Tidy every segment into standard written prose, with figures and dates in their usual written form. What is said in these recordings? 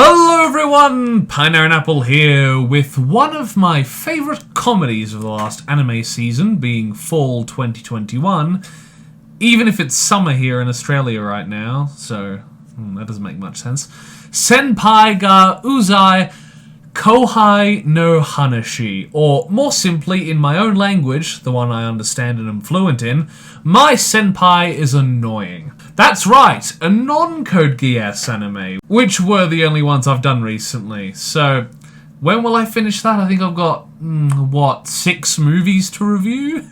Hello everyone, Pineaaronapple here with one of my favourite comedies of the last anime season, being Fall 2021, even if it's summer here in Australia right now, so that doesn't make much sense. Senpai ga Uzai Kouhai no Hanashi, or more simply in my own language, the one I understand and am fluent in, my senpai is annoying. That's right, a non-Code Geass anime, which were the only ones I've done recently. So, when will I finish that? I think I've got, 6 movies to review?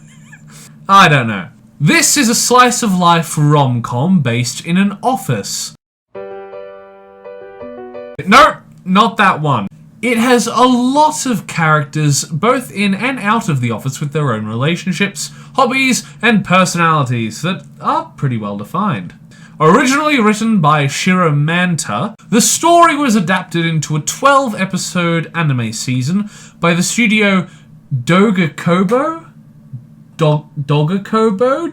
I don't know. This is a slice of life rom-com based in an office. Nope, not that one. It has a lot of characters, both in and out of the office, with their own relationships, hobbies, and personalities that are pretty well defined. Originally written by Shiro Manta, the story was adapted into a 12-episode anime season by the studio Dogakobo? Dojakobo?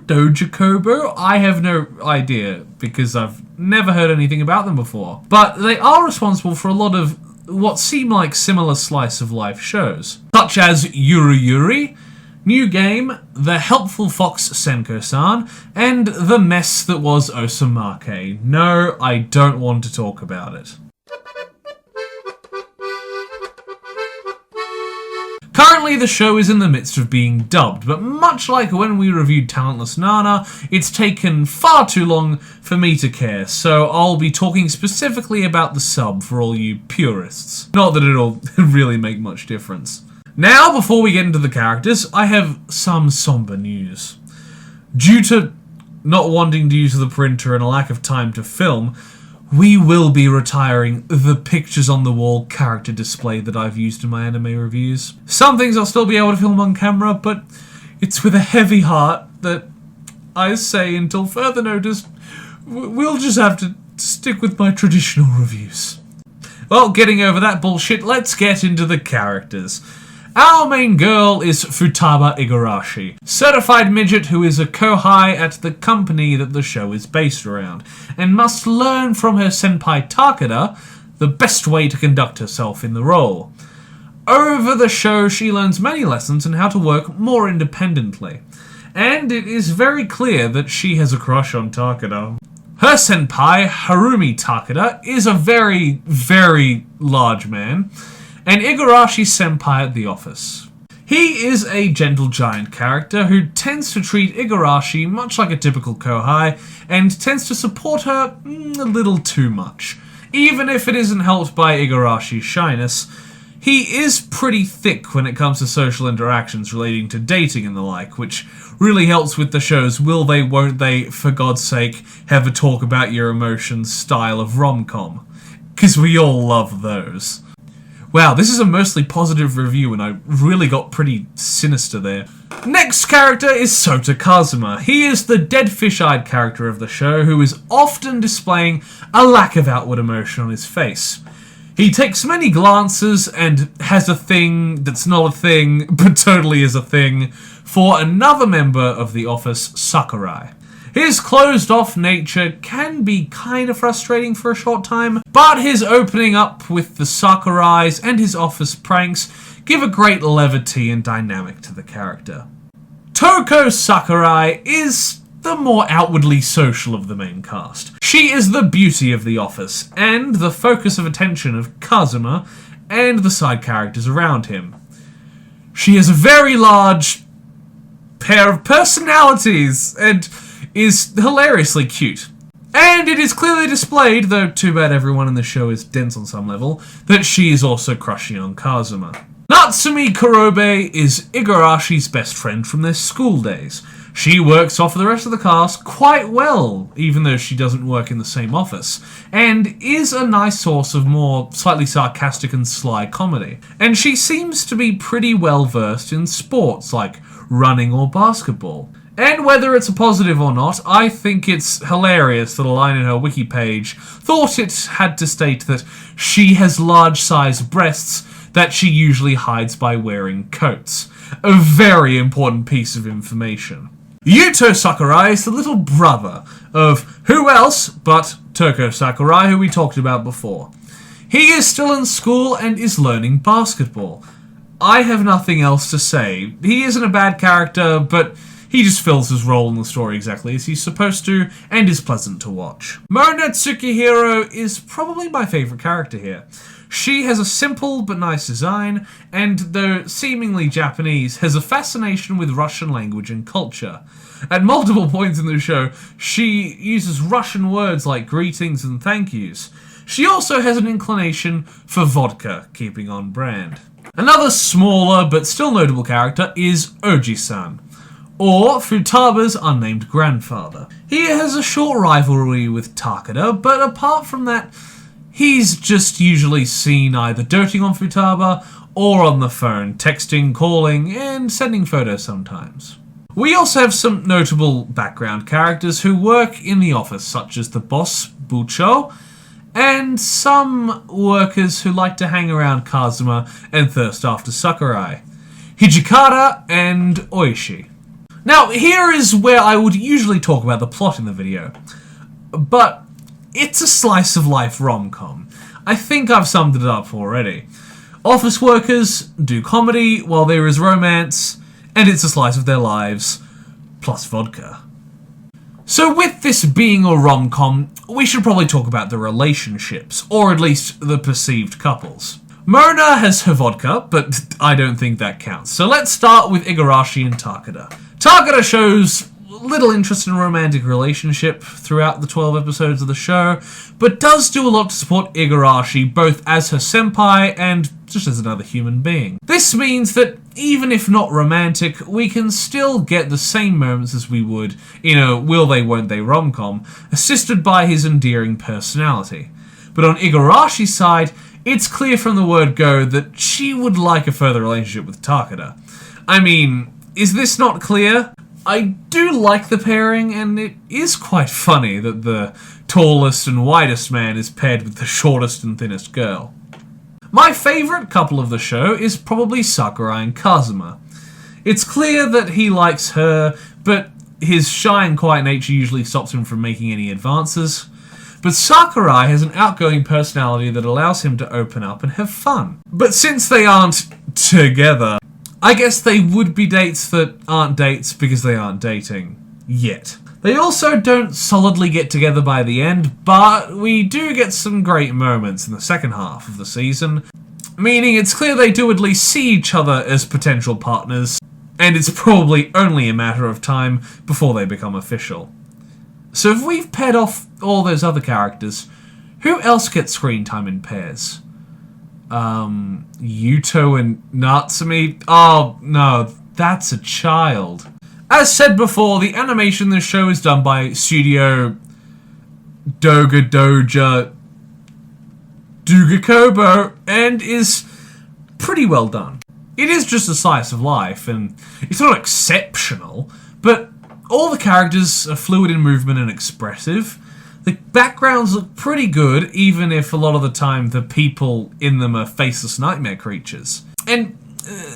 I have no idea, because I've never heard anything about them before. But they are responsible for a lot of what seem like similar slice-of-life shows, such as Yuri Yuri, New Game, The Helpful Fox Senko-san, and The Mess That Was Osamake. No, I don't want to talk about it. Currently, the show is in the midst of being dubbed, but much like when we reviewed Talentless Nana, it's taken far too long for me to care, so I'll be talking specifically about the sub for all you purists. Not that it'll really make much difference. Now, before we get into the characters, I have some somber news. Due to not wanting to use the printer and a lack of time to film, we will be retiring the pictures on the wall character display that I've used in my anime reviews. Some things I'll still be able to film on camera, but it's with a heavy heart that I say, until further notice, we'll just have to stick with my traditional reviews. Well, getting over that bullshit, let's get into the characters. Our main girl is Futaba Igarashi, certified midget who is a Kouhai at the company that the show is based around, and must learn from her senpai Takeda the best way to conduct herself in the role. Over the show, she learns many lessons on how to work more independently, and it is very clear that she has a crush on Takeda. Her senpai, Harumi Takeda, is a very, very large man, and Igarashi's senpai at the office. He is a gentle giant character who tends to treat Igarashi much like a typical Kouhai, and tends to support her a little too much. Even if it isn't helped by Igarashi's shyness, he is pretty thick when it comes to social interactions relating to dating and the like, which really helps with the show's will they, won't they, for God's sake, have a talk about your emotions style of rom-com. 'Cause we all love those. Wow, this is a mostly positive review and I really got pretty sinister there. Next character is Sota Kazuma. He is the dead fish-eyed character of the show who is often displaying a lack of outward emotion on his face. He takes many glances and has a thing that's not a thing, but totally is a thing, for another member of the office, Sakurai. His closed-off nature can be kind of frustrating for a short time, but his opening up with the Sakurais and his office pranks give a great levity and dynamic to the character. Toko Sakurai is the more outwardly social of the main cast. She is the beauty of the office, and the focus of attention of Kazuma and the side characters around him. She has a very large pair of personalities, and is hilariously cute. And it is clearly displayed, though too bad everyone in the show is dense on some level, that she is also crushing on Kazuma. Natsumi Kurobe is Igarashi's best friend from their school days. She works off the rest of the cast quite well, even though she doesn't work in the same office, and is a nice source of more slightly sarcastic and sly comedy. And she seems to be pretty well versed in sports like running or basketball. And whether it's a positive or not, I think it's hilarious that a line in her wiki page thought it had to state that she has large-sized breasts that she usually hides by wearing coats. A very important piece of information. Yuto Sakurai is the little brother of who else but Toko Sakurai, who we talked about before. He is still in school and is learning basketball. I have nothing else to say. He isn't a bad character, but he just fills his role in the story exactly as he's supposed to, and is pleasant to watch. Mona Tsukihiro is probably my favourite character here. She has a simple but nice design, and though seemingly Japanese, has a fascination with Russian language and culture. At multiple points in the show, she uses Russian words like greetings and thank yous. She also has an inclination for vodka, keeping on brand. Another smaller but still notable character is Oji-san, or Futaba's unnamed grandfather. He has a short rivalry with Takeda, but apart from that, he's just usually seen either doting on Futaba or on the phone, texting, calling, and sending photos sometimes. We also have some notable background characters who work in the office, such as the boss, Bucho, and some workers who like to hang around Kazuma and thirst after Sakurai, Hijikata and Oishi. Now, here is where I would usually talk about the plot in the video, but it's a slice-of-life rom-com. I think I've summed it up already. Office workers do comedy while there is romance, and it's a slice of their lives, plus vodka. So with this being a rom-com, we should probably talk about the relationships, or at least the perceived couples. Mona has her vodka, but I don't think that counts. So let's start with Igarashi and Takeda. Takeda shows little interest in a romantic relationship throughout the 12 episodes of the show, but does do a lot to support Igarashi both as her senpai and just as another human being. This means that even if not romantic, we can still get the same moments as we would in a will they won't they rom-com, assisted by his endearing personality. But on Igarashi's side, it's clear from the word go that she would like a further relationship with Takeda. I mean, is this not clear? I do like the pairing, and it is quite funny that the tallest and widest man is paired with the shortest and thinnest girl. My favourite couple of the show is probably Sakurai and Kazuma. It's clear that he likes her, but his shy and quiet nature usually stops him from making any advances. But Sakurai has an outgoing personality that allows him to open up and have fun. But since they aren't together, I guess they would be dates that aren't dates because they aren't dating. Yet. They also don't solidly get together by the end, but we do get some great moments in the second half of the season, meaning it's clear they do at least see each other as potential partners, and it's probably only a matter of time before they become official. So if we've paired off all those other characters, who else gets screen time in pairs? Yuto and Natsumi? Oh, no, that's a child. As said before, the animation in this show is done by Studio Doga Doja Dugakobo and is pretty well done. It is just a slice of life, and it's not exceptional, but all the characters are fluid in movement and expressive. The backgrounds look pretty good, even if a lot of the time the people in them are faceless nightmare creatures. And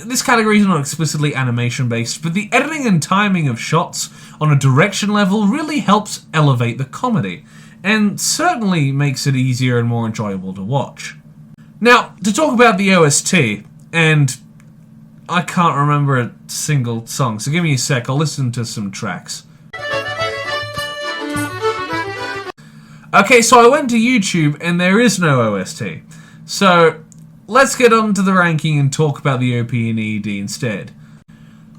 this category is not explicitly animation-based, but the editing and timing of shots on a direction level really helps elevate the comedy, and certainly makes it easier and more enjoyable to watch. Now, to talk about the OST, and I can't remember a single song, so give me a sec, I'll listen to some tracks. Okay, so I went to YouTube and there is no OST. So let's get on to the ranking and talk about the OP and ED instead.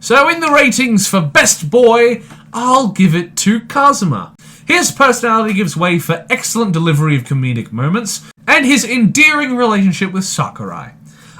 So in the ratings for Best Boy, I'll give it to Kazuma. His personality gives way for excellent delivery of comedic moments, and his endearing relationship with Sakurai.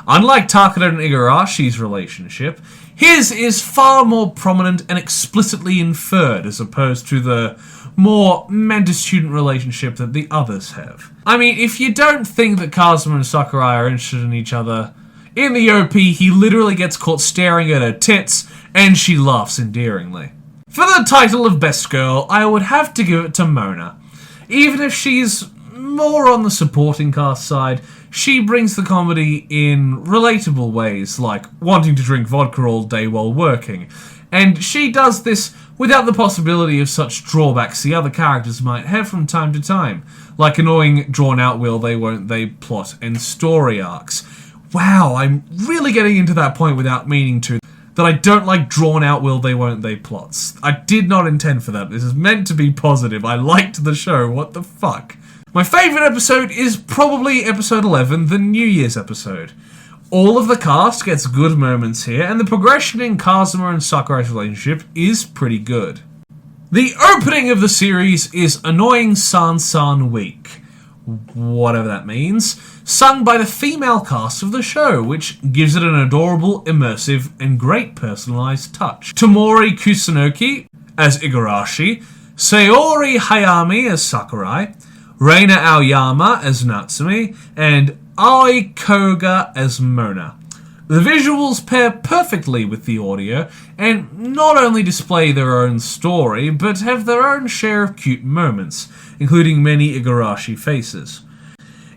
Unlike Takeda and Igarashi's relationship, his is far more prominent and explicitly inferred as opposed to the more mentor-student relationship that the others have. I mean, if you don't think that Kazuma and Sakurai are interested in each other, in the OP he literally gets caught staring at her tits and she laughs endearingly. For the title of Best Girl, I would have to give it to Mona. Even if she's more on the supporting cast side, she brings the comedy in relatable ways, like wanting to drink vodka all day while working. And she does this without the possibility of such drawbacks the other characters might have from time to time, like annoying drawn-out will they, won't they plot and story arcs. Wow, I'm really getting into that point without meaning to, that I don't like drawn-out will they, won't they plots. I did not intend for that. This is meant to be positive. I liked the show. What the fuck? My favourite episode is probably episode 11, the New Year's episode. All of the cast gets good moments here, and the progression in Kazuma and Sakurai's relationship is pretty good. The opening of the series is Annoying San Week, whatever that means, sung by the female cast of the show, which gives it an adorable, immersive, and great personalised touch. Tomori Kusunoki as Igarashi, Sayori Hayami as Sakurai, Reina Aoyama as Natsumi, and Ai Koga as Mona. The visuals pair perfectly with the audio, and not only display their own story, but have their own share of cute moments, including many Igarashi faces.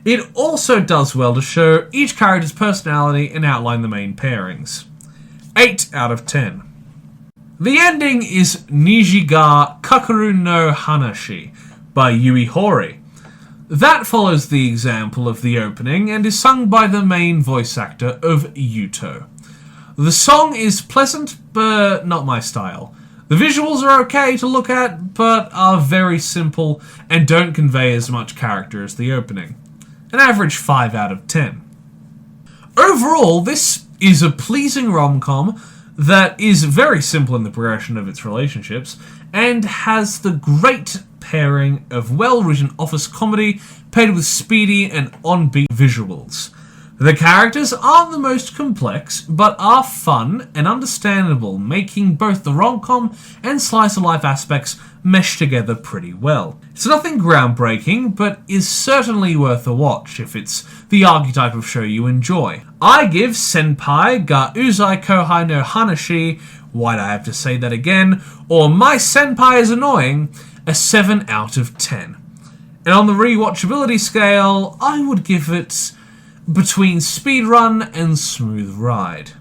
It also does well to show each character's personality and outline the main pairings. 8 out of 10. The ending is Niji ga Kakeru no Hanashi by Yui Horii. That follows the example of the opening and is sung by the main voice actor of Yuto. The song is pleasant, but not my style. The visuals are okay to look at, but are very simple and don't convey as much character as the opening. An average 5 out of 10. Overall, this is a pleasing rom-com that is very simple in the progression of its relationships and has the great pairing of well-written office comedy paired with speedy and on-beat visuals. The characters aren't the most complex, but are fun and understandable, making both the rom-com and slice-of-life aspects mesh together pretty well. It's nothing groundbreaking, but is certainly worth a watch if it's the archetype of show you enjoy. I give Senpai ga Uzai Kouhai no Hanashi, why'd I have to say that again, or My Senpai is Annoying, a 7 out of 10. And on the rewatchability scale, I would give it between speedrun and smooth ride.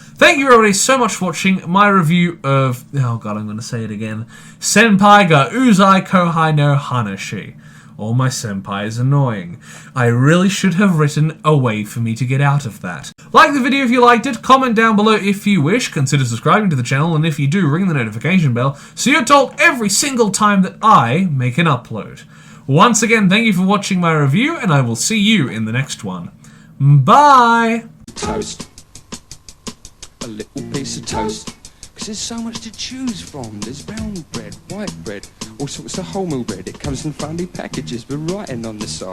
Thank you everybody so much for watching my review of, oh god, I'm going to say it again, Senpai ga Uzai Kouhai no Hanashi, or My Senpai is Annoying. I really should have written a way for me to get out of that. Like the video if you liked it, comment down below if you wish, consider subscribing to the channel, and if you do, ring the notification bell so you're told every single time that I make an upload. Once again, thank you for watching my review, and I will see you in the next one. Bye! Toast. A little piece of toast. Because there's so much to choose from. There's brown bread, white bread, all sorts of wholemeal bread. It comes in funny packages with writing on the side.